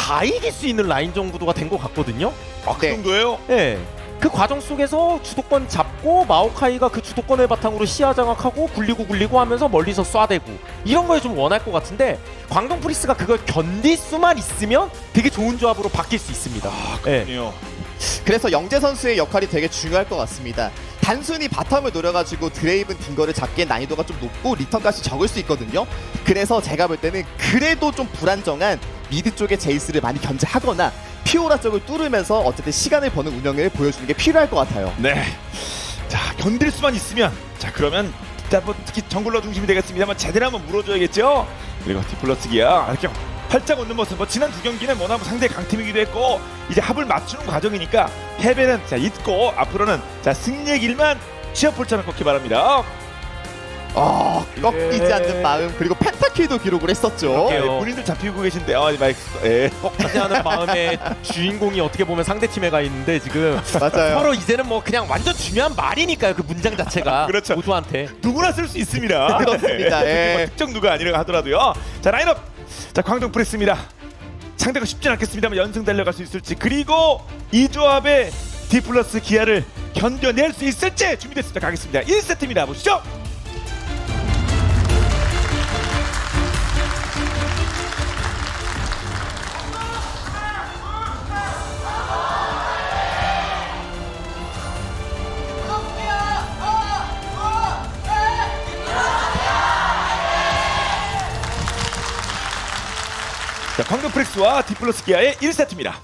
다 이길 수 있는 라인전 구도가 된 것 같거든요. 아, 그 정도예요? 네. 그 과정 속에서 주도권 잡고 마오카이가 그 주도권을 바탕으로 시야 장악하고 굴리고 하면서 멀리서 쏴대고 이런 걸 좀 원할 것 같은데 광동 프리스가 그걸 견딜 수만 있으면 되게 좋은 조합으로 바뀔 수 있습니다. 그렇군요. 그래서 영재 선수의 역할이 되게 중요할 것 같습니다. 단순히 바텀을 노려가지고 드레이븐 딩거를 잡기엔 난이도가 좀 높고 리턴값이 적을 수 있거든요. 그래서 제가 볼 때는 그래도 좀 불안정한 미드 쪽의 제이스를 많이 견제하거나 피오라 쪽을 뚫으면서 어쨌든 시간을 버는 운영을 보여주는 게 필요할 것 같아요. 네. 자, 견딜 수만 있으면 자, 그러면 뭐 특히 정글러 중심이 되겠습니다만 제대로 한번 물어줘야겠죠. 그리고 디플러스 기아 이렇게 활짝 웃는 모습. 뭐 지난 두 경기는 워낙 상대 강팀이기도 했고 이제 합을 맞추는 과정이니까 패배는 자 잊고 앞으로는 자 승리의 길만 취업볼처럼 걷기 바랍니다. 꺾이지 않는 마음 그리고 펜타킬도 기록을 했었죠. 네, 본인들 잡히고 계신데 마이크 꺾이지 않은 마음의 주인공이 어떻게 보면 상대 팀에 가 있는데 지금 맞아요. 서로 이제는 뭐 그냥 완전 중요한 말이니까요. 그 문장 자체가 그렇죠. 모두한테. 누구나 쓸 수 있습니다. 그렇습니다. 네. 예. 뭐 특정 누가 아니라 하더라도요. 자 라인업 자 광동 프레스입니다. 상대가 쉽진 않겠습니다만 연승 달려갈 수 있을지 그리고 이 조합의 디플러스 기아를 견뎌낼 수 있을지 준비됐습니다. 가겠습니다. 1세트입니다. 보시죠. 자, 광동 프렉스와 디플러스 기아의 1세트입니다.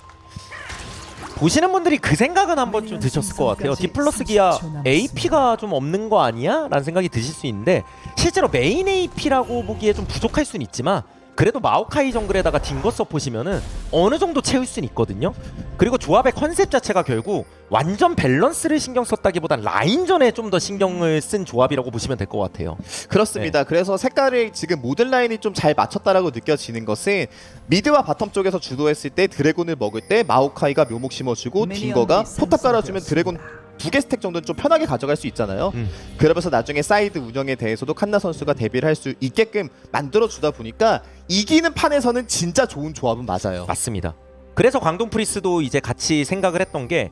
보시는 분들이 그 생각은 한번 좀 드셨을 것 같아요. 디플러스 기아 AP가 좀 없는 거 아니야? 라는 생각이 드실 수 있는데 실제로 메인 AP라고 보기에 좀 부족할 수는 있지만 그래도 마오카이 정글에다가 딩거 서포시면은 어느 정도 채울 수는 있거든요. 그리고 조합의 컨셉 자체가 결국 완전 밸런스를 신경 썼다기보단 라인전에 좀 더 신경을 쓴 조합이라고 보시면 될 것 같아요. 그렇습니다. 그래서 색깔을 지금 모든 라인이 좀 잘 맞췄다라고 느껴지는 것은 미드와 바텀 쪽에서 주도했을 때 드래곤을 먹을 때 마오카이가 묘목 심어주고 딩거가 포탑 깔아주면 드래곤 2개 스택 정도는 좀 편하게 가져갈 수 있잖아요. 그러면서 나중에 사이드 운영에 대해서도 칸나 선수가 대비를 할 수 있게끔 만들어주다 보니까 이기는 판에서는 진짜 좋은 조합은 맞아요. 맞습니다. 그래서 광동 프리스도 이제 같이 생각을 했던 게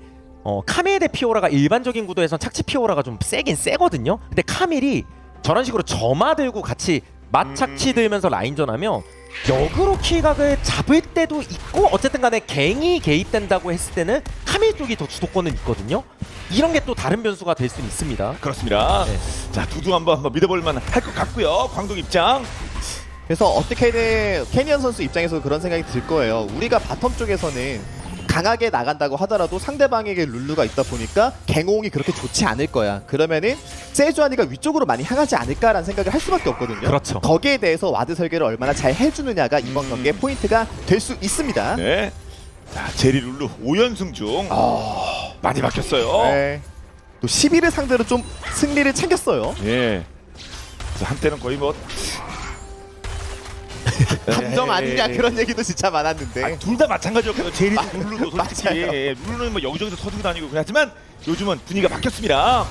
카밀 대 피오라가 일반적인 구도에선 착취 피오라가 좀 세긴 세거든요. 근데 카밀이 저런 식으로 점화 들고 같이 맞착취 들면서 라인전하면 역으로 킬각을 잡을 때도 있고 어쨌든 간에 갱이 개입된다고 했을 때는 카밀 쪽이 더 주도권은 있거든요. 이런 게 또 다른 변수가 될 수는 있습니다. 그렇습니다. 네. 자, 두두 한번 믿어볼 만할 것 같고요. 광동 입장. 그래서 어떻게든 캐니언 선수 입장에서 그런 생각이 들 거예요. 우리가 바텀 쪽에서는 강하게 나간다고 하더라도 상대방에게 룰루가 있다 보니까 갱호응이 그렇게 좋지 않을 거야. 그러면은 세주아니가 위쪽으로 많이 향하지 않을까라는 생각을 할 수밖에 없거든요. 그렇죠. 거기에 대해서 와드 설계를 얼마나 잘 해주느냐가 이번 경기의 포인트가 될 수 있습니다. 네. 자, 제리 룰루 5연승 중 많이 바뀌었어요. 네. 또 11을 상대로 좀 승리를 챙겼어요. 예. 그래서 한때는 거의 뭐 감정 아니냐 그런 얘기도 진짜 많았는데. 둘 다 마찬가지였거든요. 제리도 룰루도 솔직히 맞아요. 룰루는 뭐 여기저기서 서두고 다니고 하지만 요즘은 분위기가 바뀌었습니다.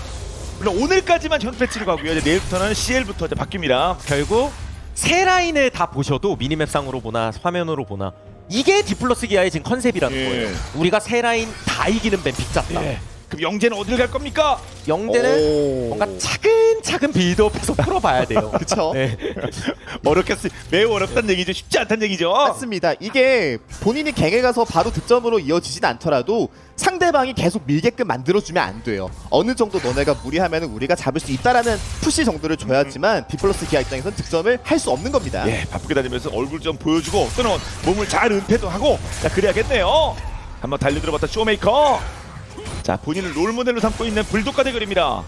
물론 오늘까지만 현 패치를 가고요. 이제 내일부터는 CL부터 이제 바뀝니다. 결국 세 라인을 다 보셔도 미니맵상으로 보나 화면으로 보나 이게 디플러스 기아의 지금 컨셉이라는 예. 거예요. 우리가 세 라인 다 이기는 뱀픽 짰다. 예. 그럼 영재는 어디를 갈 겁니까? 영대는 오. 뭔가 차근차근 빌드업해서 풀어봐야 돼요. 그쵸? 네. 매우 어렵다는 얘기죠. 쉽지 않다는 얘기죠. 맞습니다. 이게 본인이 갱에 가서 바로 득점으로 이어지진 않더라도 상대방이 계속 밀게끔 만들어주면 안 돼요. 어느 정도 너네가 무리하면 우리가 잡을 수 있다라는 푸시 정도를 줘야지만 디플러스 기아 입장에서는 득점을 할 수 없는 겁니다. 예, 바쁘게 다니면서 얼굴 좀 보여주고 또는 몸을 잘 은폐도 하고 자 그래야겠네요. 한번 달려들어봤다 쇼메이커. 자 본인을 롤모델로 삼고 있는 불독과 대결입니다.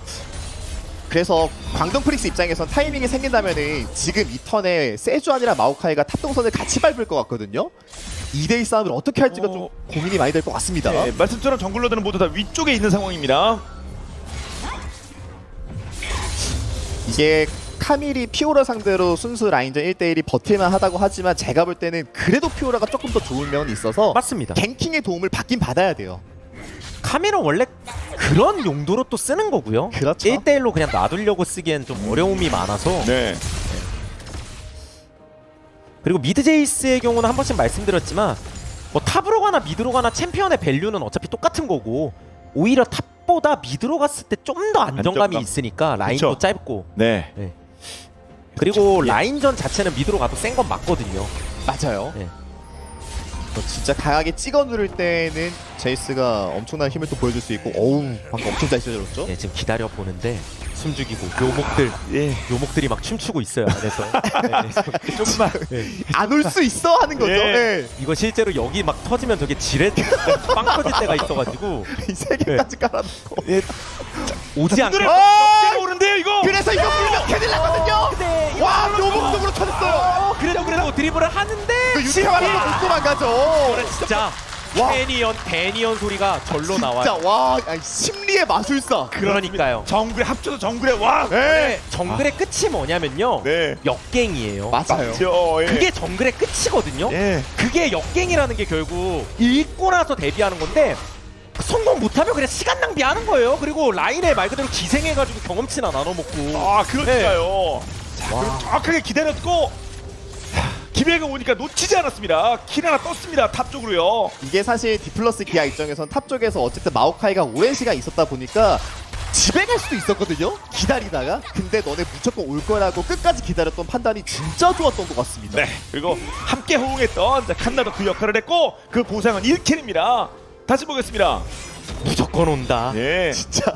그래서 광동 프릭스 입장에선 타이밍이 생긴다면은 지금 이 턴에 세주안이랑 마오카이가 탑동선을 같이 밟을 것 같거든요. 2대2 싸움을 어떻게 할지가 좀 고민이 많이 될 것 같습니다. 네, 말씀처럼 정글러들은 모두 다 위쪽에 있는 상황입니다. 이게 카밀이 피오라 상대로 순수 라인전 1대1이 버틸만 하다고 하지만 제가 볼 때는 그래도 피오라가 조금 더 좋은 면이 있어서 맞습니다. 갱킹의 도움을 받긴 받아야 돼요. 카밀은 원래 그런 용도로 또 쓰는 거고요. 그렇죠. 1대1로 그냥 놔두려고 쓰기엔 좀 어려움이 많아서 네. 그리고 미드 제이스의 경우는 한 번씩 말씀드렸지만 뭐 탑으로 가나 미드로 가나 챔피언의 밸류는 어차피 똑같은 거고 오히려 탑보다 미드로 갔을 때 좀 더 안정감이 안정감. 있으니까 라인도 그쵸. 짧고 네. 그리고 예. 라인전 자체는 미드로 가도 센 건 맞거든요. 맞아요. 네. 진짜 강하게 찍어 누를 때는 제이스가 엄청난 힘을 또 보여줄 수 있고, 어우 방금 엄청 잘 찢어졌죠? 예, 지금 기다려 보는데 숨죽이고 묘목들 예. 묘목들이 막 춤추고 있어요 안에서. 네, 좀만. 안 올 수 있어 하는 거죠. 예. 예. 이거 실제로 여기 막 터지면 저게 지뢰 빵 터질 때가 있어가지고 이 세 개까지 깔아놓고. 예. 오지 않게. 분들의 아! 역대가 오는데요 이거. 그래서 이거 물면 큰일 나거든요. 네, 와, 묘목적으로 터졌어요. 그래도 드리블을 하는데 그 유태환은 못 도망가죠. 진짜 와. 데니언 소리가 절로 진짜 나와요. 와, 아니, 심리의 마술사. 그러니까요. 정글에 합쳐서 정글에 와. 네. 정글의 끝이 뭐냐면요. 네. 역갱이에요. 맞아요. 예. 그게 정글의 끝이거든요. 예. 그게 역갱이라는 게 결국 읽고 나서 데뷔하는 건데 성공 못하면 그냥 시간 낭비하는 거예요. 그리고 라인에 말 그대로 기생해가지고 경험치나 나눠 먹고. 아 그러니까요. 자, 그럼 정확하게 기다렸고 기회가 오니까 놓치지 않았습니다. 킬 하나 떴습니다. 탑 쪽으로요. 이게 사실 디플러스 기아 입장에선 탑 쪽에서 어쨌든 마오카이가 오랜 시간 있었다 보니까 집에 갈 수도 있었거든요. 기다리다가. 근데 너네 무조건 올 거라고 끝까지 기다렸던 판단이 진짜 좋았던 것 같습니다. 네. 그리고 함께 호응했던 자, 칸나도 그 역할을 했고 그 보상은 1킬입니다. 다시 보겠습니다. 무조건 온다. 예. 진짜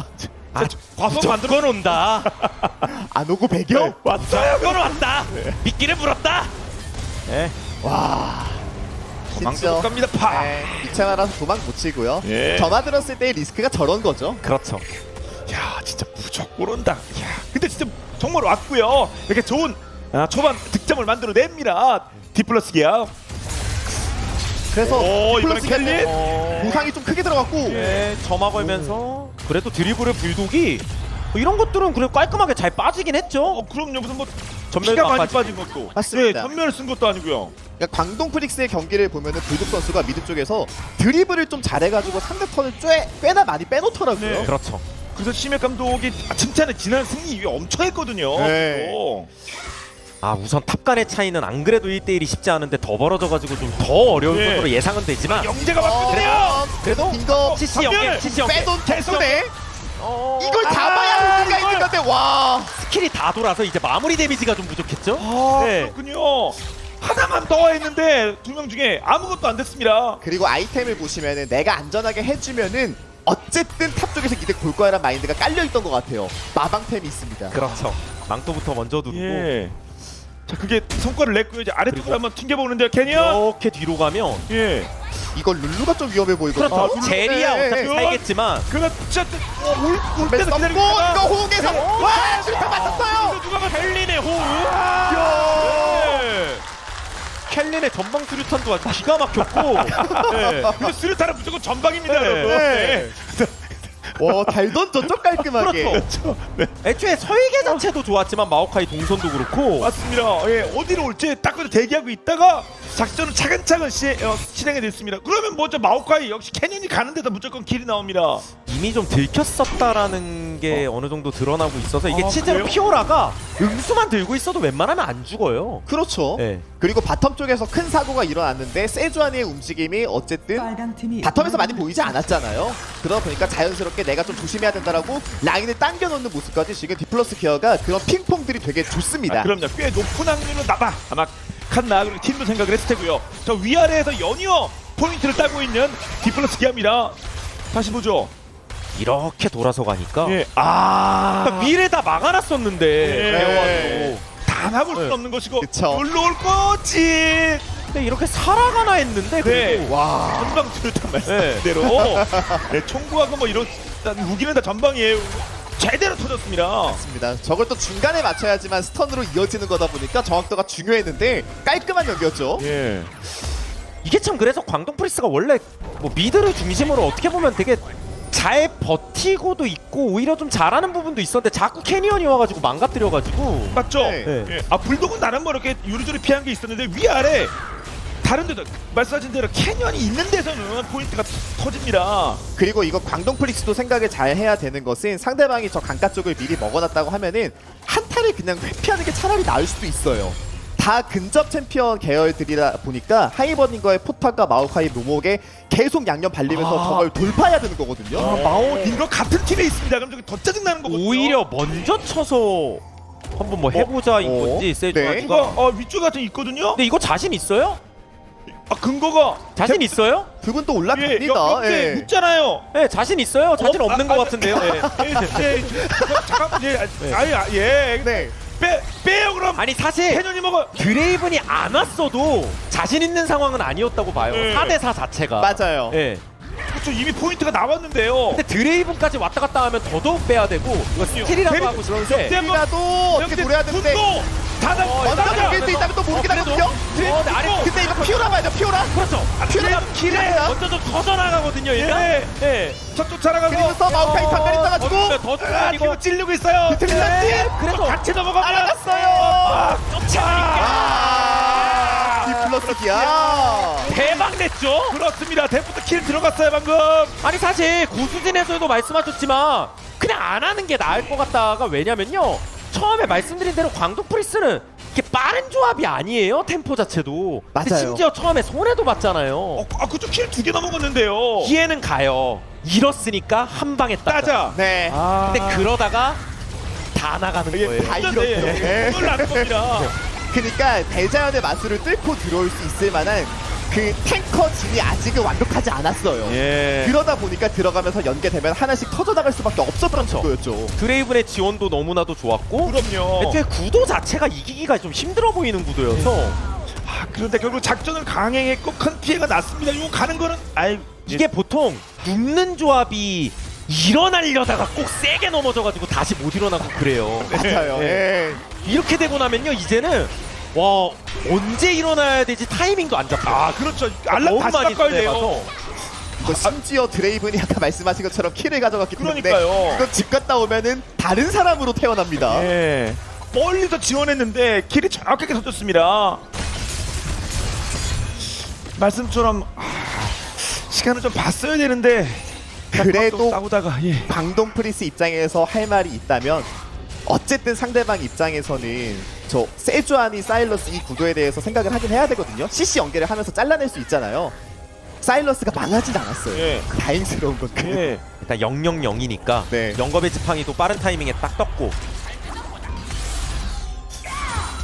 과소 만들어 무조건 온다. 안 오고 배겨? 왔어요. 무조건 왔다. 미끼를 물었다. 네. 와. 도망도 못 갑니다. 파. 네, 미창아라서 도망 못 치고요. 예. 점화들었을 때의 리스크가 저런 거죠. 그렇죠. 야, 진짜 무조건 온다. 야, 근데 진짜 정말 왔고요. 이렇게 좋은 초반 득점을 만들어냅니다. 디플러스 기아. 그래서 오, 이번엔 디플러스 기아 켈리? 보상이 좀 크게 들어갔고 예, 점화 걸면서 그래도 드리블의 불독이 뭐 이런 것들은 그래도 깔끔하게 잘 빠지긴 했죠. 그럼요. 무슨 뭐 전멸도 피가 안 많이 빠지고. 빠진 것도. 맞습니다. 예, 전멸을 쓴 것도 아니고요. 그러니까 광동 프릭스의 경기를 보면은 불독 선수가 미드 쪽에서 드리블을 좀 잘해가지고 상대 턴을 꽤나 많이 빼놓더라고요. 네. 그렇죠. 그래서 심혁 감독이 칭찬을 지난 승리 이후에 엄청 했거든요. 네. 또. 아 우선 탑 간의 차이는 안 그래도 1대1이 쉽지 않은데 더 벌어져가지고 좀 더 어려울 예. 것으로 예상은 되지만 영재가 왔거든요. 그래도 빈거 CC 전멸! 연계 CC 연계 빼돈 개손에 이걸 아, 잡아야 의미가 있는 건데 와. 스킬이 다 돌아서 이제 마무리 데미지가 좀 부족했죠. 아, 네. 그렇군요. 하나만 더 했는데 두 명 중에 아무것도 안 됐습니다. 그리고 아이템을 보시면은 내가 안전하게 해주면은 어쨌든 탑 쪽에서 이득 볼 거야라는 마인드가 깔려있던 것 같아요. 마방템이 있습니다. 그렇죠. 망토부터 먼저 누르고 예. 자, 그게 성과를 냈고요. 이제 아래쪽으로 그리고- 한번 튕겨보는데요, 캐니언. 이렇게 뒤로 가면 예. 이걸 룰루가 좀 위험해 보이거든요. 그렇죠. 제리야 예, 어차피 예. 살겠지만 그가 진짜 올 때도 썸고 기다리다가 이거 호응해서 네. 와 수류탄 맞았어요. 누가 벨린의 호흡. 야. 예. 켈린의 전방 수류탄도 아주 기가 막혔고 네. 근데 수류탄은 무조건 전방입니다, 네. 여러분. 네. 와 달던 저쪽 깔끔하게. 그렇죠. 애초에 설계 자체도 좋았지만 마오카이 동선도 그렇고 맞습니다. 예, 어디로 올지 딱 그저 대기하고 있다가 작전은 차근차근 실행이 됐습니다. 그러면 뭐죠? 마오카이 역시 캐년이 가는 데다 무조건 길이 나옵니다. 이미 좀 들켰었다라는 게 어느 정도 드러나고 있어서 이게 아, 실제로 그래요? 피오라가 응수만 들고 있어도 웬만하면 안 죽어요. 그렇죠. 네. 그리고 바텀 쪽에서 큰 사고가 일어났는데 세주안의 움직임이 어쨌든 바텀에서 많이 보이지 않았잖아요. 그러다 보니까 자연스럽게 내가 좀 조심해야 된다라고 라인을 당겨놓는 모습까지 지금 디플러스 기어가 그런 핑퐁들이 되게 좋습니다. 그럼요. 꽤 높은 확률로 나봐. 아마 칸나 그리고 팀도 생각을 했을 테고요. 저 위아래에서 연이어 포인트를 따고 있는 디플러스 기아입니다. 다시 보죠. 이렇게 돌아서 가니까 예. 미래 다 막아놨었는데 예. 배워가지고 다 막을 수는 네. 없는 것이고 그쵸. 올라올 거지. 근데 이렇게 살아가나 했는데 그래도 네. 와. 전방 수류탄 말씀대로 네, 총구하고 뭐 이런 무기는 다 전방이에요. 제대로 터졌습니다. 맞습니다. 저걸 또 중간에 맞춰야지만 스턴으로 이어지는 거다 보니까 정확도가 중요했는데 깔끔한 연기였죠. 예. 이게 참 그래서 광동 프리스가 원래 뭐 미드를 중심으로 어떻게 보면 되게 잘 버티고도 있고 오히려 좀 잘하는 부분도 있었는데 자꾸 캐니언이 와가지고 망가뜨려가지고 맞죠? 네. 네. 예. 아 불독은 나름 뭐 이렇게 요리조리 피한 게 있었는데 위아래 다른 데도 말씀하신 대로 캐년이 있는 데서는 포인트가 터집니다. 그리고 이거 광동 프릭스도 생각을 잘 해야 되는 것은 상대방이 저 강가 쪽을 미리 먹어놨다고 하면은 한타를 그냥 회피하는 게 차라리 나을 수도 있어요. 다 근접 챔피언 계열들이다 보니까 하이버닝거의 포탑과 마오카이 묘목에 계속 양념 발리면서 저걸 돌파해야 되는 거거든요. 마오 닌거 같은 팀에 있습니다. 그럼 저기 더 짜증 나는 거거든요. 오히려 먼저 쳐서 한번 뭐 해보자인 건지 세주아가. 네. 이거 위쪽 같은 게 있거든요. 근데 이거 자신 있어요? 근거가 자신 있어요? 두 분 또 예, 올라갑니다. 옆에 예. 묻잖아요. 네, 자신 있어요. 자신 없는 것 같은데요. 네. 잠깐 예. 네. 빼요 그럼. 아니 사실 캐년이 먹어. 드레이븐이 안 왔어도 자신 있는 상황은 아니었다고 봐요. 네. 4대4 자체가. 맞아요. 예. 그렇죠. 이미 포인트가 나왔는데요. 근데 드레이븐까지 왔다 갔다 하면 더더욱 빼야 되고 이거 스킬이라고 데뷔- 하고 그러는데 이라도 어떻게 노려야 되는데 다다 먼저 넘길 수 있다면 또 모르게 나거든요. 근데 아래 근데 이거 피오라 봐야죠. 피오라. 그렇죠. 피오라 킬에 먼저 좀 터져 나가거든요. 일단. 예. 저쪽 살아가고. 그리고서 마오카이 단단히 따가지고 더 주면 이거 이거 찔리고 있어요. 트릴란티 그래도 같이 넘어가면 알아갔어요. 쫓아니까 디플러스 기아. 대박 냈죠. 그렇습니다. 데프트 킬 들어갔어요 방금. 아니 사실 고수진에서도 말씀하셨지만 그냥 안 하는 게 나을 것 같다가 왜냐면요 처음에 말씀드린 대로 광동 프리스는 이렇게 빠른 조합이 아니에요 템포 자체도. 근데 맞아요. 심지어 처음에 손해도 봤잖아요. 그쪽 킬 2개 넘어갔는데요. 기회는 가요. 잃었으니까 한 방에 따자. 따자. 네. 근데 그러다가 다 나가는 거예요. 다 잃었죠. 네. 오늘 나는 겁니다. 그러니까 대자연의 마수를 뚫고 들어올 수 있을 만한 그 탱커 진이 아직은 완벽하지 않았어요. 예. 그러다 보니까 들어가면서 연계되면 하나씩 터져나갈 수밖에 없었던 구도였죠. 드레이븐의 지원도 너무나도 좋았고 그럼요. 애초에 구도 자체가 이기기가 좀 힘들어 보이는 구도여서 그런데 결국 작전을 강행했고 큰 피해가 났습니다. 이거 가는 거는 이게 보통 눕는 조합이 일어나려다가 꼭 세게 넘어져가지고 다시 못 일어나고 그래요. 맞아요. 예. 이렇게 되고 나면요 이제는 와 언제 일어나야 되지 타이밍도 안 잡혀. 그렇죠. 알람 너무 다시 많이 바꿔야 돼요. 손해봐서. 이거 심지어 드레이븐이 아까 말씀하신 것처럼 킬을 가져갔기 때문에 그러니까요. 이거 집 갔다 오면은 다른 사람으로 태어납니다. 예. 멀리서 지원했는데 킬이 정확하게 던졌습니다. 말씀처럼 시간을 좀 봤어야 되는데 그래도 싸우다가 광동 프리스 입장에서 할 말이 있다면 어쨌든 상대방 입장에서는 저 세주아니 사일러스 이 구도에 대해서 생각을 하긴 해야 되거든요. CC 연계를 하면서 잘라낼 수 있잖아요. 사일러스가 망하진 않았어요. 예. 다행스러운 건 그. 예. 일단 000이니까 네. 영겁의 지팡이도 빠른 타이밍에 딱 떴고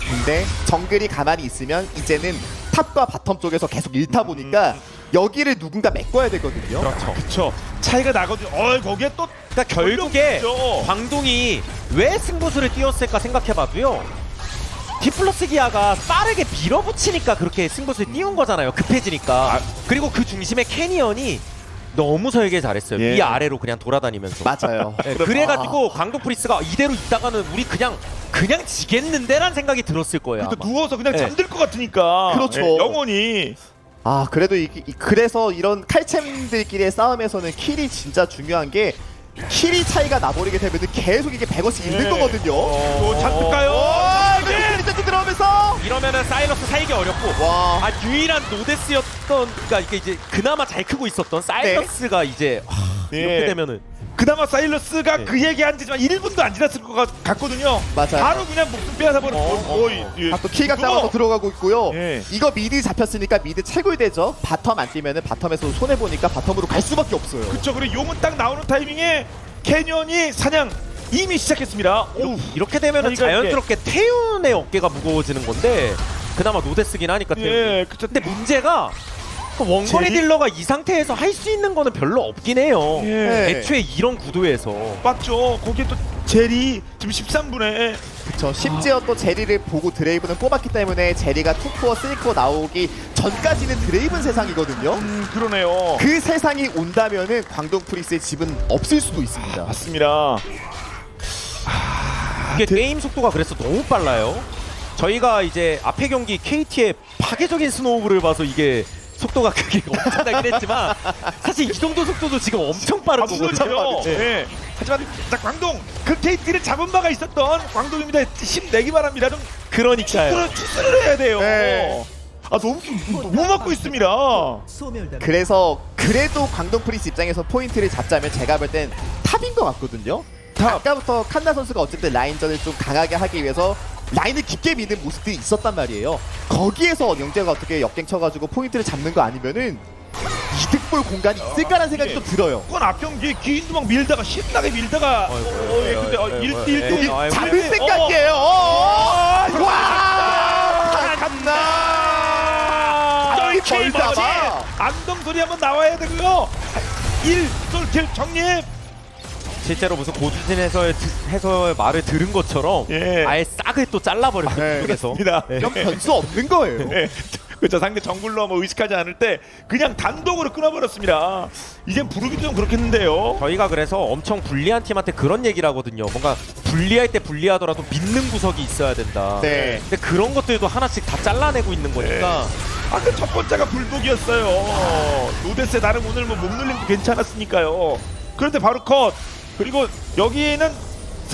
근데 정글이 가만히 있으면 이제는 탑과 바텀 쪽에서 계속 잃다 보니까 여기를 누군가 메꿔야 되거든요. 그렇죠. 차이가 나거든요. 거기에 또 그러니까 결국에 걸렸죠. 광동이 왜 승부수를 띄웠을까 생각해봐도요 디플러스 기아가 빠르게 밀어붙이니까 그렇게 승부수를 띄운 거잖아요. 급해지니까. 그리고 그 중심에 캐니언이 너무 설계 잘했어요. 예. 위아래로 그냥 돌아다니면서. 맞아요. 네, 그래가지고 광동 프리스가 이대로 있다가는 우리 그냥 지겠는데란 생각이 들었을 거예요. 그러니까 아마. 누워서 그냥 예. 잠들 것 같으니까. 그렇죠. 예, 영원히. 그래도 그래서 이런 칼챔들끼리의 싸움에서는 킬이 진짜 중요한 게 킬이 차이가 나버리게 되면 계속 이게 100원씩 잃는 거거든요. 잡을까요? 이거 킬이 들어오면서 이러면은 사일러스 살기 어렵고 와. 유일한 노데스였던 그러니까 이게 이제 그나마 잘 크고 있었던 사일러스가 이제 이렇게 되면은 그나마 사일러스가 네. 그 얘기 한 지만 1분도 안 지났을 것 같거든요. 맞아요. 바로 그냥 목숨 빼앗아 버려. 또 킬각 잡아서 들어가고 있고요. 예. 이거 미드 잡혔으니까 미드 채굴되죠. 바텀 안 뛰면은 바텀에서 손해 보니까 바텀으로 갈 수밖에 없어요. 그렇죠. 그리고 용은 딱 나오는 타이밍에 캐년이 사냥 이미 시작했습니다. 이렇게 되면은 이거 자연스럽게 태윤의 어깨가 무거워지는 건데 그나마 노데스긴 하니까 태윤이. 예, 그쵸. 근데 문제가 원거리 제리? 딜러가 이 상태에서 할 수 있는 거는 별로 없긴 해요. 예. 애초에 이런 구도에서. 맞죠. 거기에 또 제리 지금 13분에 그쵸. 심지어 또 제리를 보고 드레이븐을 뽑았기 때문에 제리가 2코어, 3코어 나오기 전까지는 드레이븐 세상이거든요. 그러네요. 그 세상이 온다면은 광동 프리스의 집은 없을 수도 있습니다. 맞습니다. 이게 게임 속도가 그래서 너무 빨라요. 저희가 이제 앞에 경기 KT의 파괴적인 스노우볼을 봐서 이게 속도가 그게 엄청나긴 했지만 사실 이 정도 속도도 지금 엄청 빠른 거거든요. 그렇죠. 예. 하지만 자, 광동 그 KT를 잡은 바가 있었던 광동입니다. 힘내기 바랍니다. 좀 그러니까요. 추스를 해야 돼요. 네. 너무 맞고 있습니다. 그래서 그래도 광동 프리스 입장에서 포인트를 잡자면 제가 볼 땐 탑인 것 같거든요. 아까부터 칸나 선수가 어쨌든 라인전을 좀 강하게 하기 위해서 라인을 깊게 미는 모습들이 있었단 말이에요. 거기에서 영재가 어떻게 역갱 쳐가지고 포인트를 잡는 거 아니면은 이득볼 공간이 있을까라는 생각이 좀 들어요. 그건 앞경기에 기인도 막 밀다가 신나게 밀다가 근데 1대1 여기 아이고. 잡을 생각이에요. 와! 갔나? 쩔 멀다가 안동 소리 한번 나와야 되고요. 1솔킬 정립. 실제로 무슨 고주진 해서의 말을 들은 것처럼 예. 아예 싹을 또 잘라버렸어요. 네, 그래서 입니다. 이런 변수 없는 거예요. 네. 그렇죠. 상대 정글러 뭐 의식하지 않을 때 그냥 단독으로 끊어버렸습니다. 이젠 부르기도 좀 그렇겠는데요. 저희가 그래서 엄청 불리한 팀한테 그런 얘기를 하거든요. 뭔가 불리할 때 불리하더라도 믿는 구석이 있어야 된다. 네. 근데 그런 것들도 하나씩 다 잘라내고 있는 거니까 아까 첫 번째가 불독이었어요. 노데스 나름 오늘 뭐 몸놀림도 괜찮았으니까요. 그런데 바로 컷. 그리고 여기는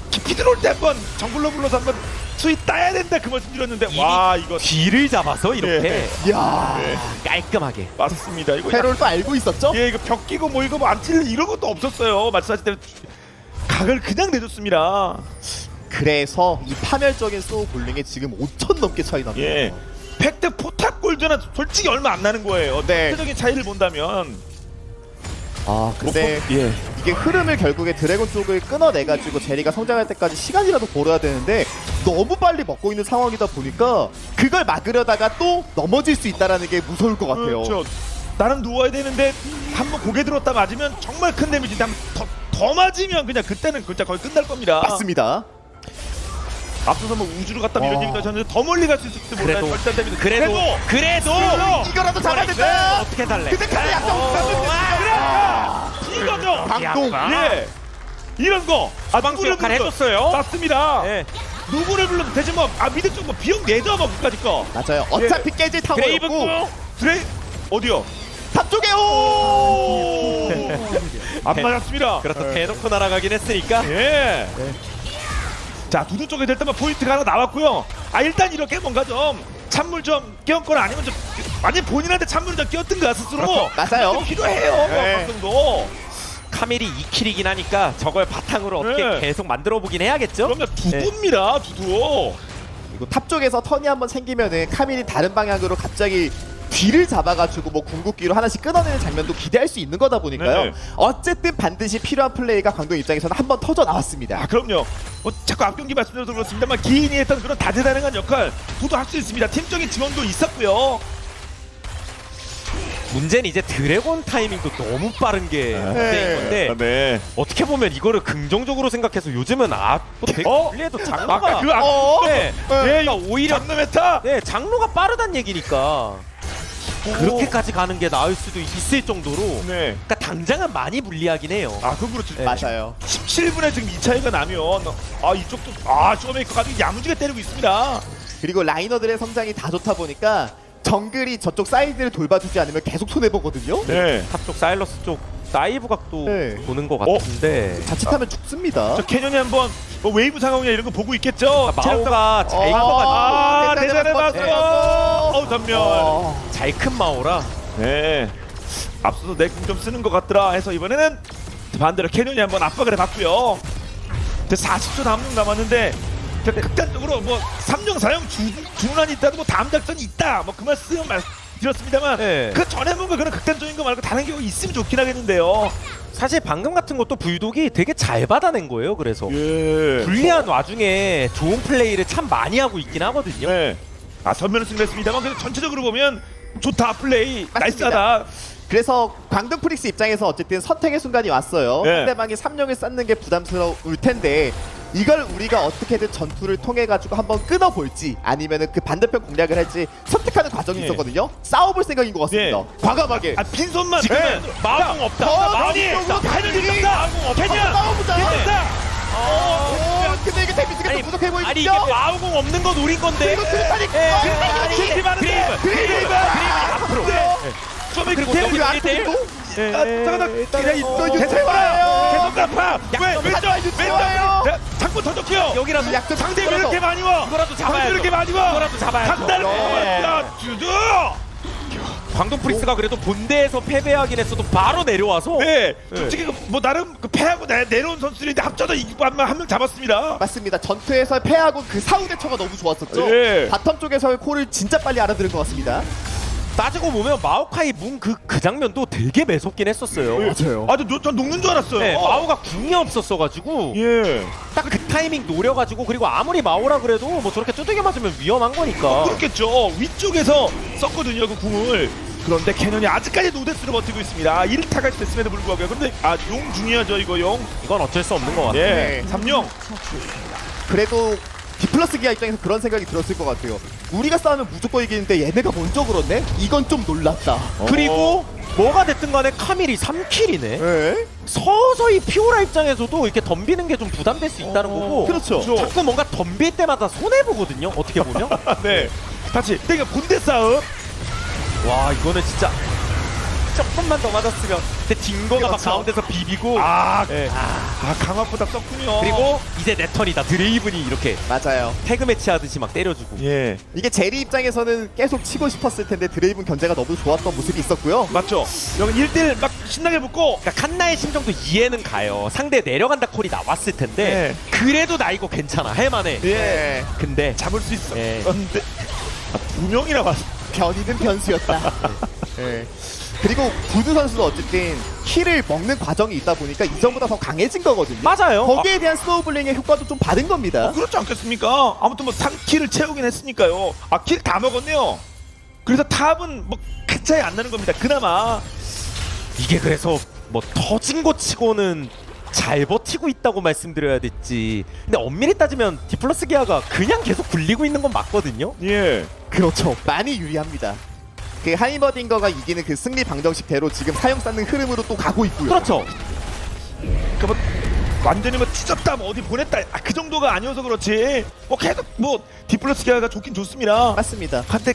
깊이 들어올 때 한번 정글러 불러서 한번 수위 따야 된다 그 말씀 드렸는데 와 이거 뒤를 잡아서 이렇게 이야, 깔끔하게. 맞습니다. 이거 페롤도 알고 있었죠? 예 이거 벽 끼고 뭐 이거 뭐 안틸 이런 것도 없었어요. 말씀하신 대로 각을 그냥 내줬습니다. 그래서 이 파멸적인 소우 볼링에 지금 5천 넘게 차이 납니다. 예. 팩트 포탑 골드는 솔직히 얼마 안 나는 거예요. 네. 대적인 차이를 본다면. 아 근데 예. 이게 흐름을 결국에 드래곤 쪽을 끊어내가지고 제리가 성장할 때까지 시간이라도 벌어야 되는데 너무 빨리 먹고 있는 상황이다 보니까 그걸 막으려다가 또 넘어질 수 있다는 게 무서울 것 같아요. 그렇죠. 나는 누워야 되는데 한번 고개 들었다 맞으면 정말 큰 데미지. 더 맞으면 그냥 그때는 진짜 거의 끝날 겁니다. 맞습니다. 앞서서 뭐 우주로 갔다 이런 얘기도 하셨는데 더 멀리 갈 수 있을지 몰라요. 그래도 절대 데미지. 그래도 이거라도 잡아야 된다. 어떻게 달래? 근데 칼이 약간 이거죠. 방동. 예. 이런 거. 아 방수 누구를 역할 불러도 해줬어요. 맞습니다. 예. 누구를 불러도 되지 뭐. 아 미드 쪽 뭐 비용 내죠 뭐 끝까지 거. 맞아요. 어차피 깨질 그레이브 타워였고 드레 어디요? 탑 쪽에 오. 안 맞았습니다. 그렇다 대놓고 날아가긴 했으니까. 예. 자 두두 쪽에 될 때만 포인트가 하나 나왔고요. 아 일단 이렇게 뭔가 좀 찬물 좀 끼얹거나 아니면 좀 완전 본인한테 찬물을 좀 끼얹든가 스스로. 그렇죠. 맞아요. 좀 필요해요. 네. 정도. 카밀이 2킬이긴 하니까 저걸 바탕으로 어떻게 네. 계속 만들어 보긴 해야겠죠? 그러면 두두입니다. 두두. 그리고 탑 쪽에서 턴이 한번 생기면은 카밀이 다른 방향으로 갑자기 뒤를 잡아가지고 뭐 궁극기로 하나씩 끊어내는 장면도 기대할 수 있는 거다 보니까요. 네. 어쨌든 반드시 필요한 플레이가 광동 입장에서는 한번 터져 나왔습니다. 아 그럼요. 뭐 자꾸 앞경기 말씀드려서 그렇습니다만 기인이 했던 그런 다재다능한 역할 두두 할 수 있습니다. 팀적인 지원도 있었고요. 문제는 이제 드래곤 타이밍도 너무 빠른 게 문제인 건데 네. 어떻게 보면 이거를 긍정적으로 생각해서 요즘은 또 되게 불리해도 장로가 아까 그 네. 예, 오히려 장르 메타. 네 장로가 빠르단 얘기니까 그렇게까지 가는 게 나을 수도 있을 정도로 네. 그러니까 당장은 많이 불리하긴 해요. 아 그럼 그렇죠. 맞아요. 17분에 지금 이 차이가 나면 아 이쪽도 쇼메이커가 아주 야무지게 때리고 있습니다. 그리고 라이너들의 성장이 다 좋다 보니까 정글이 저쪽 사이드를 돌봐주지 않으면 계속 손해보거든요. 네. 탑쪽 사일러스 쪽 다이브 각도 네. 보는 것 같은데 자칫하면 죽습니다. 저 캐년이 한번 뭐 웨이브 상황이나 이런 거 보고 있겠죠. 마오가 잘 커가지고 아 대단해 대단해 봤어. 봤어. 전면. 잘 큰 마오라 네. 앞서서 내 궁 좀 쓰는 것 같더라 해서 이번에는 반대로 캐년이 한번 압박을 해봤고요. 근데 40초 남았는데 극단적으로 뭐 3령 4령 중란이 있다도 뭐 다음 작전이 있다 뭐 그 말씀 드렸습니다만 네. 그 전에 뭔가 그런 극단적인 거 말고 다른 경우 있으면 좋긴 하겠는데요. 사실 방금 같은 것도 불독이 되게 잘 받아낸 거예요. 그래서 예. 불리한 와중에 좋은 플레이를 참 많이 하고 있긴 하거든요. 네. 아 전면은 승리했습니다만 근데 전체적으로 보면 좋다 플레이 맞습니다. 나이스하다. 그래서 광동 프릭스 입장에서 어쨌든 선택의 순간이 왔어요. 네. 상대방이 3령을 쌓는 게 부담스러울 텐데 이걸 우리가 어떻게든 전투를 통해 가지고 한번 끊어볼지 아니면은 그 반대편 공략을 할지 선택하는 과정이 예. 있었거든요. 싸워볼 생각인 것 같습니다. 예. 과감하게. 아 빈손만 지금 마음 없다. 마음이 마음이 캐년이 있다. 캐년 싸워보자. 있다. 오, 근데 이게 데미지가 좀 부족해 보이죠? 아니 이게 마우공 없는 거 노린 건데. 그리고 스타닉 그레이브 앞으로. 좀 그리고 이렇게 여기 그리고 안 안쪽도 잠깐만 그냥 이거 계속 유튜브예요. 계속 갚아 왼쪽 장군 터졌고요. 여기라도 약간 상대 왜 이렇게 많이 와 이거라도 잡아야죠. 상대 왜 이렇게 많이 와 이거라도 잡아야죠. 간단해 주두 광동 프리스가 그래도 본대에서 패배하긴 했어도 바로 내려와서 네, 솔직히 뭐 나름 그 패하고 내려온 선수들인데 합쳐서 이기고 한 명 잡았습니다. 맞습니다. 전투에서 패하고 그 사후 대처가 너무 좋았었죠. 예. 바텀 쪽에서의 콜을 진짜 빨리 알아들은 것 같습니다. 따지고 보면 마오카이 문 그 장면도 되게 매섭긴 했었어요. 맞아요. 아, 저 녹는 줄 알았어요. 네, 마오가 궁이 없었어가지고 예. 딱 그 타이밍 노려가지고 그리고 아무리 마오라 그래도 뭐 저렇게 두들겨 맞으면 위험한 거니까. 그렇겠죠. 위쪽에서 썼거든요, 그 궁을. 그런데 캐년이 아직까지 노데스로 버티고 있습니다. 1타가 됐음에도 불구하고요. 근데 용 중요하죠, 이거 용. 이건 어쩔 수 없는 것 같아요. 예. 네. 3용. 그래도 디플러스 기아 입장에서 그런 생각이 들었을 것 같아요. 우리가 싸우면 무조건 이기는데 얘네가 먼저 그렇네? 이건 좀 놀랐다. 그리고 뭐가 됐든 간에 카밀이 3킬이네. 네? 서서히 피오라 입장에서도 이렇게 덤비는 게 좀 부담될 수 있다는 거고. 그렇죠. 자꾸 뭔가 덤빌 때마다 손해보거든요. 어떻게 보면. 네. 다시. 근데 이거 본대 싸움. 와 이거는 진짜 조금만 더 맞았으면. 근데 딩거가 막 그렇죠. 가운데서 비비고. 네. 강화포탑 썼군요. 그리고 이제 내 턴이다. 드레이븐이 이렇게 맞아요. 태그 매치 하듯이 막 때려주고. 예. 이게 제리 입장에서는 계속 치고 싶었을 텐데 드레이븐 견제가 너무 좋았던 모습이 있었고요. 맞죠? 여기 1대1 막 신나게 붙고. 그러니까 칸나의 심정도 이해는 가요. 상대 내려간다 콜이 나왔을 텐데 그래도 나 이거 괜찮아 할만해. 예. 근데 잡을 수 있어. 예. 근데 두 명이나 왔어. 변이는 변수였다. 네. 그리고 구두 선수도 어쨌든 킬을 먹는 과정이 있다 보니까 이전보다 더 강해진 거거든요. 맞아요. 거기에 대한 스노우블링의 효과도 좀 받은 겁니다. 그렇지 않겠습니까? 아무튼 뭐 3킬을 채우긴 했으니까요. 킬 다 먹었네요. 그래서 탑은 뭐 큰 차이 안 나는 겁니다. 그나마. 이게 그래서 뭐 터진 거 치고는 잘 버티고 있다고 말씀드려야 됐지. 근데 엄밀히 따지면 디플러스 기아가 그냥 계속 굴리고 있는 건 맞거든요. 예. 그렇죠. 많이 유리합니다. 그 하이머딩거가 이기는 그 승리 방정식대로 지금 사용 쌓는 흐름으로 또 가고 있고요. 그렇죠. 그러니까 뭐 완전히 뭐 찢었다 뭐 어디 보냈다 그 정도가 아니어서 그렇지 뭐 계속 뭐 디플러스 기아가 좋긴 좋습니다. 맞습니다. 근데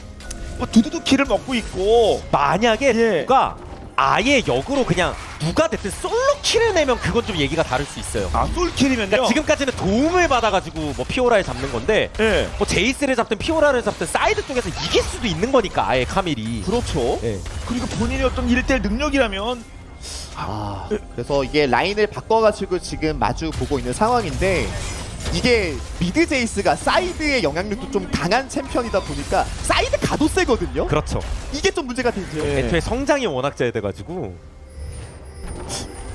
뭐 두두두 킬을 먹고 있고 만약에 예. 누가 아예 역으로 그냥 누가 됐든 솔로 킬을 내면 그건 좀 얘기가 다를 수 있어요. 솔킬이면요. 그러니까 지금까지는 도움을 받아가지고 뭐 피오라를 잡는 건데 예. 뭐 제이스를 잡든 피오라를 잡든 사이드 쪽에서 이길 수도 있는 거니까 아예 카밀이. 그렇죠. 예. 그리고 본인이 어떤 1대1 능력이라면 그래서 이게 라인을 바꿔가지고 지금 마주 보고 있는 상황인데 이게 미드 제이스가 사이드의 영향력도 좀 강한 챔피언이다 보니까 사이드 가도 세거든요. 그렇죠. 이게 좀 문제가 되죠. 예. 애초에 성장이 워낙 잘 돼가지고.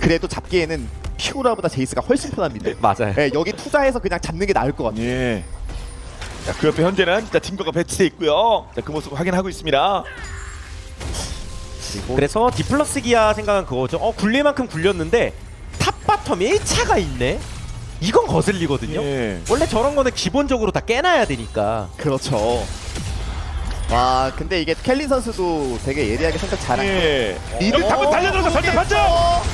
그래도 잡기에는 피오라보다 제이스가 훨씬 편합니다. 맞아요. 네, 여기 투자해서 그냥 잡는 게 나을 것 같아요. 예. 자, 그 옆에 현재는 팀거가 배치돼 있고요. 자, 그 모습 확인하고 있습니다. 그래서 디플러스 기아 생각은 그거죠. 굴릴 만큼 굴렸는데 탑 바텀 1차가 있네. 이건 거슬리거든요. 예. 원래 저런 거는 기본적으로 다 깨놔야 되니까. 그렇죠. 와 근데 이게 켈린 선수도 되게 예리하게 선택 잘한 예. 미드 여기 타고 달려들어서 설정 반전.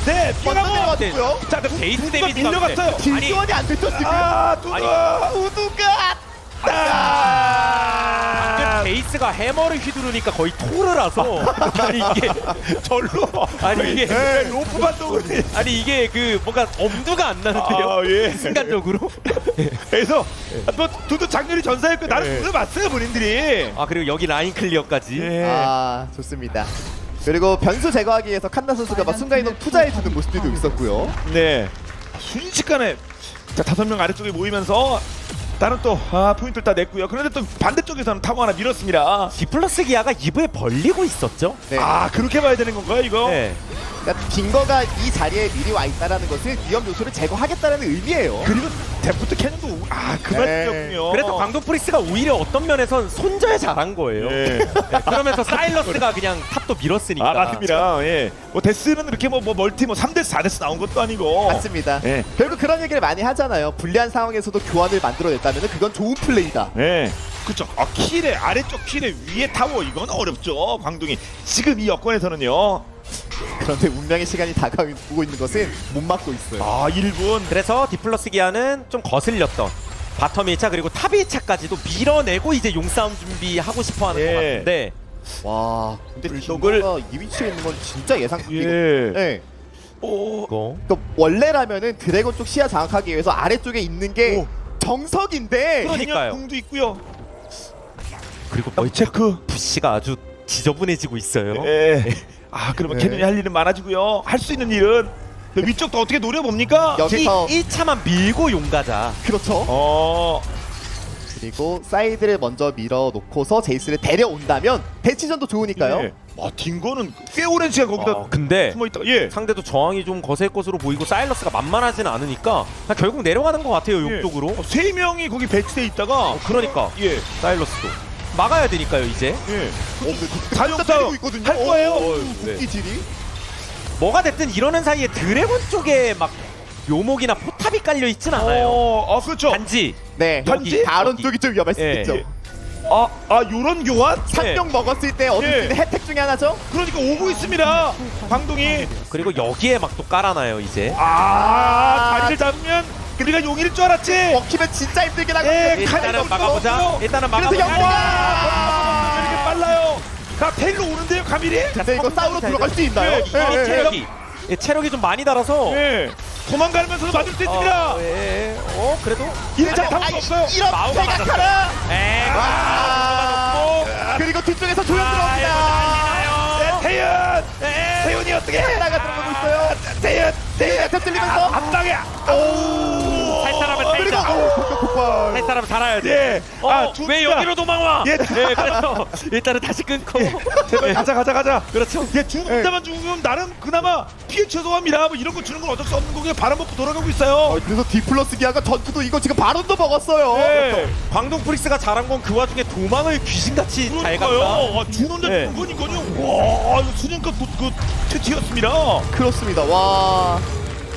네, 먼저 뛰어가고. 내려갔고요. 자, 근데 베이스 두두가 데미지가 밀려갔어요. 아니, 딜교환이 안 됐죠 지금. 우두가 방금 베이스가 해머를 휘두르니까 거의 토르라서 아니 이게 절로. 아니 이게 네, 로프 반동을. 아니 이게 그 뭔가 엄두가 안 나는데요. 예. 순간적으로. 그래서 뭐 두두 장렬히 전사했고 나를 예. 물어봤어요 본인들이. 아 그리고 여기 라인 클리어까지. 예. 아 좋습니다. 그리고 변수 제거하기 위해서 칸나 선수가 막 순간이동 투자해주는 모습들도 있었고요. 네. 순식간에 자 5명 아래쪽에 모이면서 다른 또 포인트를 다 냈고요. 그런데 또 반대쪽에서는 타고 하나 밀었습니다. 디플러스 기아가 입을 벌리고 있었죠. 네. 그렇게 봐야 되는 건가요 이거? 네. 그러니까 딩거가 이 자리에 미리 와 있다라는 것은 위험 요소를 제거하겠다는 의미예요. 그리고 데프트 캐논도 그 네. 말이었군요. 그래서 광동 프리스가 오히려 어떤 면에선 손절 잘한 거예요. 예. 네, 그러면서 사일러스가 그냥 탑도 밀었으니까. 맞습니다. 예. 뭐 데스는 이렇게 뭐 멀티 3데스 4데스 나온 것도 아니고. 맞습니다. 예. 결국 그런 얘기를 많이 하잖아요. 불리한 상황에서도 교환을 만들어냈다면 그건 좋은 플레이다. 예. 그렇죠. 킬에 아래쪽 킬에 위에 타워 이건 어렵죠. 광동이 지금 이 여건에서는요. 그런데 운명의 시간이 다가오고 있는 것은 못 막고 있어요. 1분. 그래서 디플러스 기아는 좀 거슬렸던 바텀 1차 그리고 탑 1차까지도 밀어내고 이제 용싸움 준비하고 싶어하는 것 같은데 와, 근데 불독을- 딩거가 이 위치에 있는 건 진짜 예상. 예. 네. 이거 그러니까 원래라면은 드래곤 쪽 시야 장악하기 위해서 아래쪽에 있는 게 정석인데 그러니까요. 궁도 있고요. 그리고 뭐 체크. 부시가 아주 지저분해지고 있어요. 예. 아 그러면 네. 캐논이 할 일은 많아지고요. 할 수 있는 일은 위쪽도 어떻게 노려봅니까? 여기서 1차만 밀고 용 가자. 그렇죠. 그리고 사이드를 먼저 밀어놓고서 제이스를 데려온다면 대치전도 좋으니까요. 예. 와 딩거는 꽤 오랜 시간 거기다 근데 숨어있다가 예. 상대도 저항이 좀 거셀 것으로 보이고 사일러스가 만만하지는 않으니까 그냥 결국 내려가는 것 같아요. 용 예. 쪽으로. 3명이 거기 배치돼 있다가 그러니까 예. 사일러스도 막아야 되니까요 이제. 예. 사용 때리고 있거든요. 할 거예요. 이 질이. 뭐가 됐든 이러는 사이에 드래곤 쪽에 막 묘목이나 포탑이 깔려 있진 않아요. 그렇죠. 단지 네. 단지? 바론 여기. 쪽이 좀 위험할 수 예. 있죠. 예. 요런 교환? 3명 먹었을 때 얻을 예. 수 있는 혜택 중에 하나죠. 그러니까 오고 있습니다. 광동이 그리고 여기에 막 또 깔아놔요 이제. 다리를 잡으면 우리가 용일 줄 알았지. 먹히면 진짜 힘들긴 예, 하거든요. 일단은 막아보자. 일단은 그래서 막아보자. 영광! 왜 이렇게 빨라요? 가 테일로 오는데요, 가밀이? 근데 이거 싸우러 들어갈 수 있나요? 예, 이 체력이 체력이 좀 많이 달아서. 예. 도망가면서도 맞을 수 있습니다. 예. 그래도 이래자 당할 수 없어요. 이런 마우가 생각하라. 에이. 와. 그리고 뒤쪽에서 조연 들어옵니다. 태연! 태연이 어떻게? 하나가 들어가고 있어요. 태연! 탭 들리면서 앞방에! 살 사람은 그리고 살자. 공격 폭발. 할 사람 살아야 돼. 예. 왜 여기로 도망와? 예. 그래서 일단은 다시 끊고. 제발 가자. 그렇죠. 예, 죽는다만 죽으면 나름 그나마 피해 최소화입니다. 뭐 이런 거 주는 건 어쩔 수 없는 거고 바람 먹고 돌아가고 있어요. 그래서 디플러스 기아가 전투도 이거 지금 바론도 먹었어요. 예. 광동 프릭스가 잘한 건 그 와중에 도망을 귀신같이 잘 간다. 그러니까요. 죽는데 예. 죽은 거니까요. 와, 이거 수준급 그 퇴치였습니다. 그렇습니다. 와.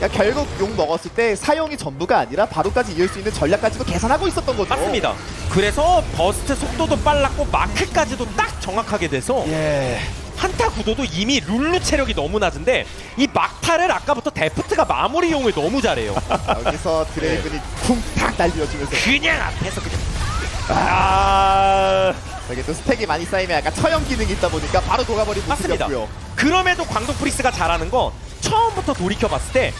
야, 결국 용 먹었을 때 사용이 전부가 아니라 바로까지 이을 수 있는 전략까지도 계산하고 있었던 거죠. 맞습니다. 그래서 버스트 속도도 빨랐고 마크까지도 딱 정확하게 돼서 예. 한타 구도도 이미 룰루 체력이 너무 낮은데 이 막타를 아까부터 데프트가 마무리용을 너무 잘해요. 여기서 드레이븐이 쿵탁 날려주면서 그냥 앞에서 그냥 여기 또 스택이 많이 쌓이면 약간 처형 기능이 있다 보니까 바로 녹아버린 맞습니다. 모습이었고요. 그럼에도 광동 프릭스가 잘하는 건 처음부터 돌이켜봤을 때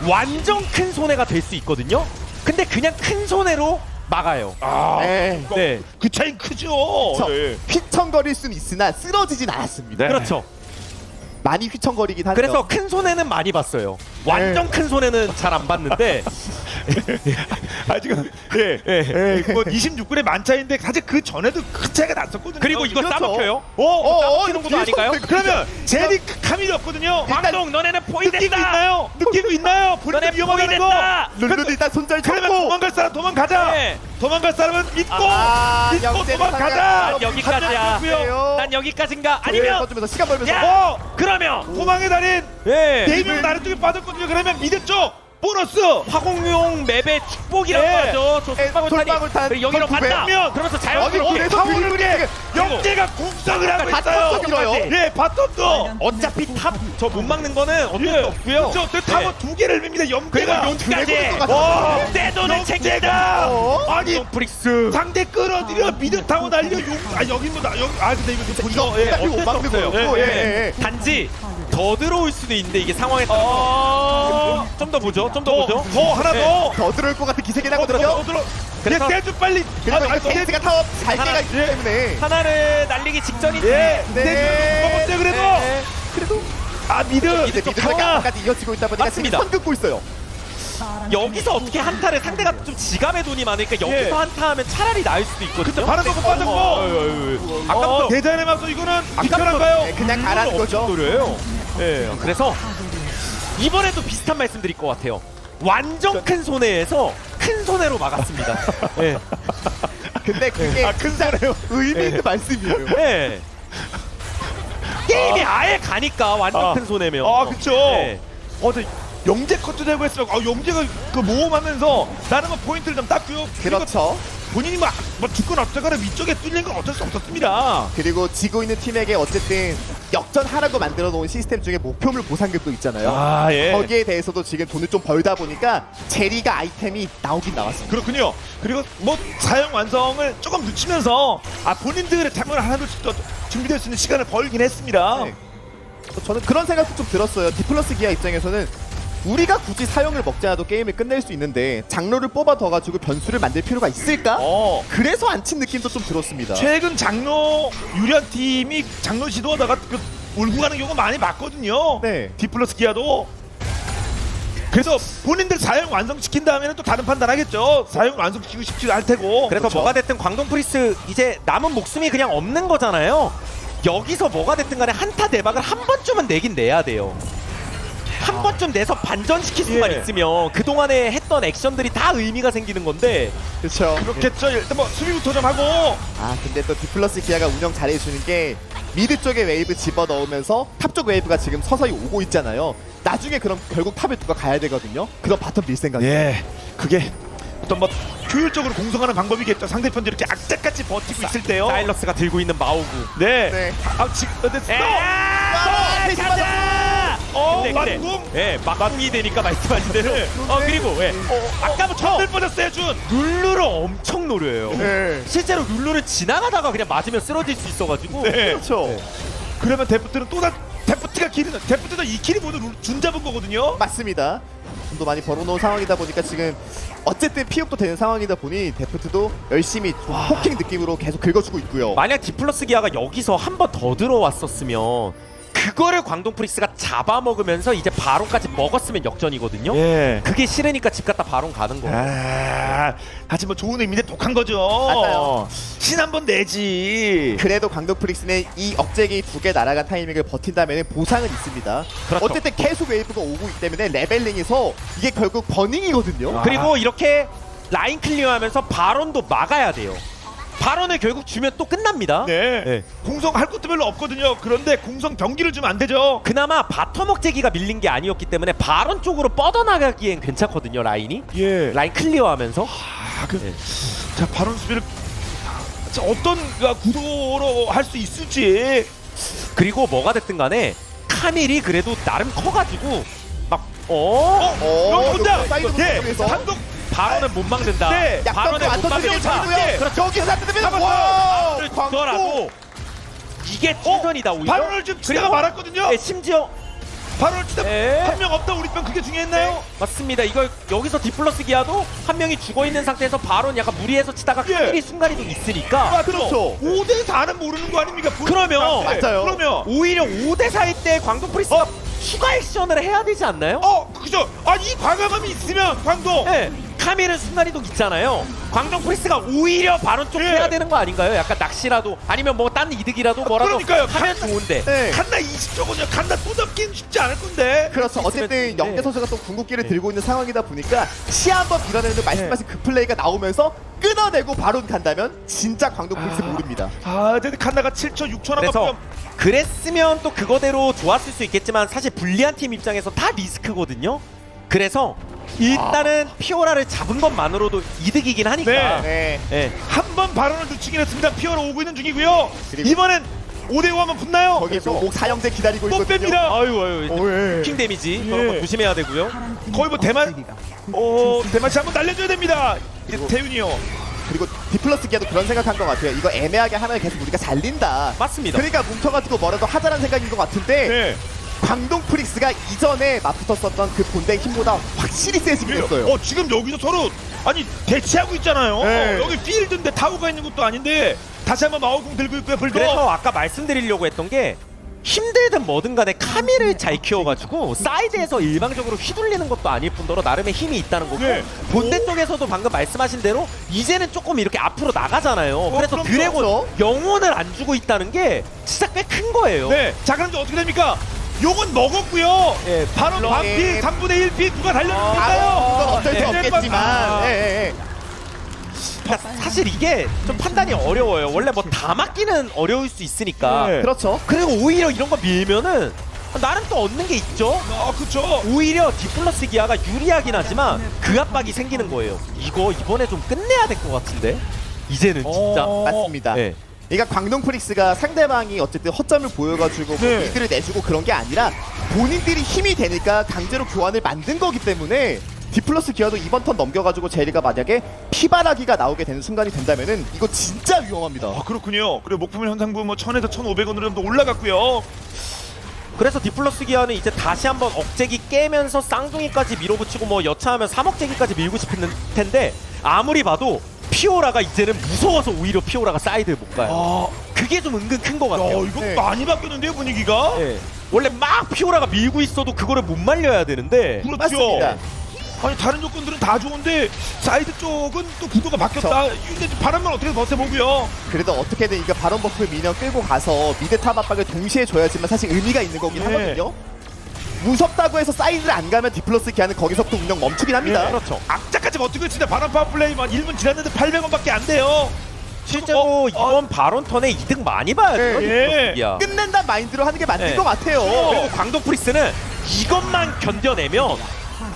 완전 큰 손해가 될 수 있거든요. 근데 그냥 큰 손해로 막아요. 네. 네, 그 차이 크죠. 그렇죠. 예. 휘청거릴 수는 있으나 쓰러지진 않았습니다. 네. 그렇죠. 많이 휘청거리긴 하죠. 그래서 큰 손해는 많이 봤어요. 완전 큰 손해는 잘 안 봤는데 지금 뭐 26분의 만차인데 사실 그 전에도 큰 차이가 났었거든요. 그리고 이거 그렇죠. 싸먹혀요. 이거 싸먹히는 것도 아닌가요? 그러면 제리 카밀이 없거든요. 광동 너네는 느끼고 포위됐다. 있나요? 느끼고 있나요? 본인도 너네 위험하다는 거. 포위됐다. 룰루는 일단 손절 그러면 쳤고 도망갈 사람 도망가자. 네. 도망갈 사람은 믿고 믿고 영재는 도망가자. 상관- 여기까지야. 그래요. 난 여기까지인가? 아니면 써주면서 시간 벌면서 야! 그러면 도망의 달인 예. 4명 나를 쪽에 빠졌거든요. 그러면 미드 쪽 보너스. 화공용 맵의 축복이라고 예. 하죠. 저 솔방울탄 솔방울탄이 여기로 두 배. 간다. 그러면서 자연스럽게 그래서 파워를 영재가 공격을 하고 바텀도 있어요. 밀어요. 예, 바텀도. 어차피 탑 저 못 막는 거는 어쩔 수 없고요. 그렇죠. 그 타워 2개를 밉니다. 그리고 영재가. 용까지 와, 내 돈을 챙긴다. 아니 프릭스 상대 끌어들여 미드 타워 날려 용. 여기 뭐 나 여기 근데 이거 좀 이거 보죠. 예. 어차피 못 막는 거였고 예. 단지 더 들어올 수도 있는데 이게 상황에 따라서 좀 더 보죠. 좀 더 보죠. 더 하나 더. 더 들어올 것 같은 기색이 나거든요. 그래서- 얘 빨리. 그리고 아, 이거 케이스가 타워 잘 때가 있기 예. 때문에 하나를 날리기 직전인데 예. 네. 먹었어요 그래도. 네. 그래도 미드. 이제 좀 미드가 타워. 까지 이어지고 있다 보니까 지금 맞습니다. 선 긋고 있어요. 여기서 어떻게 한타를 상대가 좀 지갑에 돈이 많으니까 여기서 예. 한타하면 차라리 나을 수도 있거든요. 바로 먹고 빠졌고. 아까부터 대전에 맞서 이거는 비켜난가요? 네, 그냥 가라는 거죠. 노래요. 예. 그래서 이번에도 비슷한 말씀 드릴 것 같아요. 완전 큰 손해에서 큰 손해로 막았습니다. 예. 근데 그게 큰 사래요. 의미 있는 말씀이에요. 예. 게임이 아예 가니까 완전 큰 손해면. 그쵸. 예. 영재 컷도 되고 했으면 영재가 그 모험하면서 나는 뭐 포인트를 좀 땄고요. 그렇죠. 본인이 뭐 죽건 어쩌거나 위쪽에 뚫린 건 어쩔 수 없었습니다. 그리고 지고 있는 팀에게 어쨌든 역전하라고 만들어 놓은 시스템 중에 목표물 보상금도 있잖아요. 예. 거기에 대해서도 지금 돈을 좀 벌다 보니까 제리가 아이템이 나오긴 나왔습니다. 그렇군요. 그리고 뭐 사용 완성을 조금 늦추면서 본인들의 템을 하나둘씩 더 준비될 수 있는 시간을 벌긴 했습니다. 네. 저는 그런 생각도 좀 들었어요. 디플러스 기아 입장에서는 우리가 굳이 사용을 먹지 않아도 게임을 끝낼 수 있는데 장로를 뽑아 더 가지고 변수를 만들 필요가 있을까? 그래서 안 친 느낌도 좀 들었습니다. 최근 장로 유리한 팀이 장로 시도하다가 그 울고 가는 경우가 많이 봤거든요. 네. 디플러스 기아도. 그래서 본인들 사용 완성시킨 다음에는 또 다른 판단하겠죠. 사용 완성시키고 싶지도 않을 테고. 그래서 그렇죠. 뭐가 됐든 광동 프리스 이제 남은 목숨이 그냥 없는 거잖아요. 여기서 뭐가 됐든 간에 한타 대박을 한 번쯤은 내긴 내야 돼요. 한 번쯤 내서 반전시킬 수만 예. 있으면 그동안에 했던 액션들이 다 의미가 생기는 건데 그렇죠. 그렇겠죠. 일단 뭐 수비부터 좀 하고. 아 근데 또 디플러스 기아가 운영 잘해주는 게 미드 쪽에 웨이브 집어넣으면서 탑 쪽 웨이브가 지금 서서히 오고 있잖아요. 나중에 그럼 결국 탑에 누가 가야 되거든요. 그럼 바텀 밀 생각이에요. 예. 그게 어떤 뭐 효율적으로 공성하는 방법이겠죠. 상대편들이 이렇게 악착같이 버티고 있을 때요. 사일러스가 들고 있는 마오구. 네. 네. 아 지금 됐어. 근데 완궁. 예, 막궁이 되니까 말씀하신 대로. 그리고 예. 아까부터 늘 뻔했어요 준. 룰루를 엄청 노려요. 네. 실제로 룰루를 지나가다가 그냥 맞으면 쓰러질 수 있어가지고. 네. 그렇죠. 그러면 데프트는 데프트가 길은 데프트도 이 킬이 모두 준 잡은 거거든요. 맞습니다. 돈도 많이 벌어놓은 상황이다 보니까 지금 어쨌든 피업도 되는 상황이다 보니 데프트도 열심히 좀 포킹 느낌으로 계속 긁어주고 있고요. 만약 디플러스 기아가 여기서 한 번 더 들어왔었으면 그거를 광동 프리스가 잡아먹으면서 이제 바론까지 먹었으면 역전이거든요. 예. 그게 싫으니까 집 갔다 바론 가는 거예요. 하지만 뭐 좋은 의미인데 독한 거죠. 맞아요. 신 한 번 내지. 그래도 광동 프릭스는 이 억제기 두 개 날아간 타이밍을 버틴다면 보상은 있습니다. 그렇죠. 어쨌든 계속 웨이브가 오고 있기 때문에 레벨링에서 이게 결국 버닝이거든요. 그리고 이렇게 라인 클리어하면서 바론도 막아야 돼요. 바론을 결국 주면 또 끝납니다. 네. 네. 공성 할 것도 별로 없거든요. 그런데 공성 경기를 주면 안 되죠. 그나마 바텀 억제기가 밀린 게 아니었기 때문에 바론 쪽으로 뻗어나가기엔 괜찮거든요. 라인이. 예. 라인 클리어하면서. 자 바론 수비를 자, 어떤 구도로 할 수 있을지. 그리고 뭐가 됐든 간에 카밀이 그래도 나름 커가지고 막 이거 본다. 사이드 예. 부분에서. 한동 바론은 못 막는다. 네. 약간 바론을 안 못 터지게 막는다. 잡고요. 그렇죠. 여기서 안 뜨면 잡았어요. 와! 바론을 주더라도 이게 최선이다 오히려. 바론을 지금 치다가 말았거든요. 네, 심지어 바론을 치다 네. 한 명 없다 우리 편 그게 중요했나요? 맞습니다. 이걸 여기서 디플러스 기아도 한 명이 죽어 있는 상태에서 바론 약간 무리해서 치다가 예. 카밀이 순간이도 있으니까 맞죠? 그렇죠. 5대 4는 모르는 거 아닙니까? 그러면 맞아요. 그러면 오히려 5대 4일 때 광동 프리스가 추가 액션을 해야 되지 않나요? 그죠? 이 과감함이 있으면 광동. 네. 카밀은 순간이동 있잖아요. 광동 프리스가 오히려 바론 쪽 예. 해야 되는 거 아닌가요? 약간 낚시라도 아니면 뭐 딴 이득이라도 뭐라도 그러니까요. 하면 좋은데. 네. 칸나 20초거든요. 칸나 또 잡기는 쉽지 않을 건데. 그렇죠. 어쨌든 네. 영대 선수가 또 궁극기를 들고 있는 상황이다 보니까 시야 한번 밀어내는 말씀하신 그 플레이가 나오면서 끊어내고 바로 간다면 진짜 광동 프릭스 모릅니다. 근데 칸나가 7초, 6초 그래서 남았으면 그랬으면 또 그거대로 좋았을 수 있겠지만 사실 불리한 팀 입장에서 다 리스크거든요. 그래서 일단은 피오라를 잡은 것만으로도 이득이긴 하니까. 네. 네. 한 번 발언을 늦추긴 했습니다. 피어로 오고 있는 중이고요. 그리고- 이번엔 5대5 한번 붙나요? 거기서 목 사형제 기다리고 또 있거든요. 뺍니다. 아유. 예. 킹 데미지 예. 그런 거 조심해야 되고요. 거의 뭐 대만 대만시 한번 날려줘야 됩니다. 이제 태윤이요. 그리고 디플러스 기아도 그런 생각한 것 같아요. 이거 애매하게 하면 계속 우리가 잘린다. 맞습니다. 그러니까 뭉쳐가지고 뭐라도 하자는 생각인 것 같은데 네. 광동 프릭스가 이전에 맞붙었었던 그 본대의 힘보다 확실히 세지긴 했어요. 지금 여기서 서로 대치하고 있잖아요. 네. 여기 필드인데 타워가 있는 것도 아닌데 다시 한번 마오공 들고 있고요. 불도. 그래서 아까 말씀드리려고 했던 게 힘들든 뭐든 간에 카밀을 잘 키워가지고 사이드에서 일방적으로 휘둘리는 것도 아닐 뿐더러 나름의 힘이 있다는 거고 네. 본대 쪽에서도 방금 말씀하신 대로 이제는 조금 이렇게 앞으로 나가잖아요. 그래서 그럼요. 드래곤 영혼을 안 주고 있다는 게 진짜 꽤 큰 거예요. 네. 자 그럼 이제 어떻게 됩니까? 용은 먹었고요. 예, 바로 물론, 반피 예. 3분의 1피 누가 그건 달렸는가요? 어쩔 수 네. 없겠지만 예, 예. 그러니까 사실 이게 좀 판단이 어려워요. 원래 뭐 다 막기는 어려울 수 있으니까. 네. 그렇죠. 그리고 오히려 이런 거 밀면은 나름 또 얻는 게 있죠. 그쵸. 오히려 디플러스 기아가 유리하긴 하지만 그 압박이 생기는 거예요. 이거 이번에 좀 끝내야 될 것 같은데 이제는 진짜. 맞습니다. 네. 그러니까 광동 프릭스가 상대방이 어쨌든 허점을 보여가지고 네. 리드를 내주고 그런 게 아니라 본인들이 힘이 되니까 강제로 교환을 만든 거기 때문에 디플러스 기아도 이번 턴 넘겨가지고 제리가 만약에 피바라기가 나오게 되는 순간이 된다면은 이거 진짜 위험합니다. 그렇군요. 그리고 목표물 현상부 뭐 1000에서 1,500원으로 좀 더 올라갔고요. 그래서 디플러스 기아는 이제 다시 한번 억제기 깨면서 쌍둥이까지 밀어붙이고 뭐 여차하면 3억제기까지 밀고 싶었는 텐데 아무리 봐도 피오라가 이제는 무서워서 오히려 피오라가 사이드에 못 가요. 그게 좀 은근 큰 것 같아요. 이거 네. 많이 바뀌었는데요 분위기가. 예. 원래 막 피오라가 밀고 있어도 그거를 못 말려야 되는데 그렇죠. 맞습니다. 아니 다른 조건들은 다 좋은데 사이드 쪽은 또 구도가 바뀌었다. 근데 바람만 어떻게 버텨보고요. 그래도 어떻게든 이거 바론 버프 미니언 끌고 가서 미드 탑 압박을 동시에 줘야지만 사실 의미가 있는 거긴 네. 하거든요. 무섭다고 해서 사이드를 안 가면 디플러스 기아는 거기서부터 운영 멈추긴 합니다. 그렇죠. 악자까지 버티고 있는데 바람 파워플레이만 1분 지났는데 800원밖에 안 돼요. 실제로 이번 바론 턴에 이득 많이 봐야 돼요. 네. 디플러스 기아. 끝낸다 마인드로 하는 게 맞는 네. 것 같아요. 그리고 광동 프리스는 이것만 견뎌내면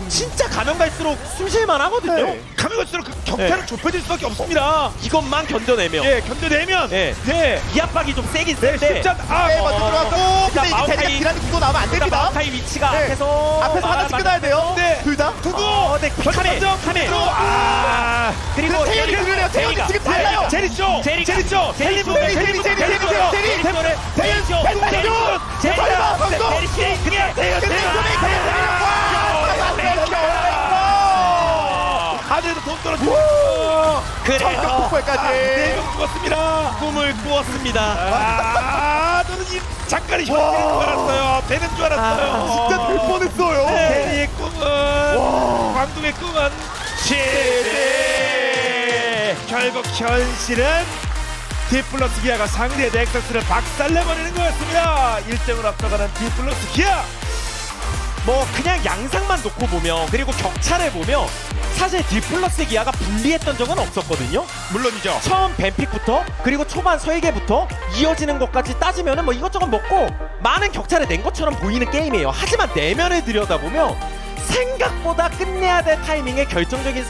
진짜 가면 갈수록 숨쉴만 하거든요. 네. 가면 갈수록 그 격차를 좁혀질 수밖에 없습니다. 이것만 견뎌내면 예, 견뎌내면 네. 네. 이 압박이 좀 세긴 네, 센데 쉽지 않다. 네, 먼저 들어갔고 근데 이제 마오카이- 대리가 딜하는 구도 나오면 안 됩니다. 마오카이 위치가 네. 앞에서 하나씩 끊어야 돼요. 네. 둘 다. 두고 네, 카메 그리고 태연이 그러네요. 태연이 제리가. 지금 달라요. 제리쇼 제리가. 제리쇼 제리. 하늘에도 돈 떨어지고 그래서 폭발까지. 네명 죽었습니다. 꿈을 아, 꾸었습니다. 너는 이 잠깐이 줄 알았어요. 되는 줄 알았어요. 진짜 될 뻔했어요. 대리의 꿈은 광동의 꿈은 시대. 결국 현실은 디플러스 기아가 상대의 넥서스를 박살내버리는 거였습니다. 1점을 앞서가는 디플러스 기아. 뭐 그냥 양상만 놓고 보면 그리고 격차를 보면 사실 디플러스 기아가 불리했던 적은 없었거든요. 물론이죠. 처음 뱀픽부터 그리고 초반 설계부터 이어지는 것까지 따지면은 뭐 이것저것 먹고 많은 격차를 낸 것처럼 보이는 게임이에요. 하지만 내면을 들여다보면 생각보다 끝내야 될 타이밍에 결정적인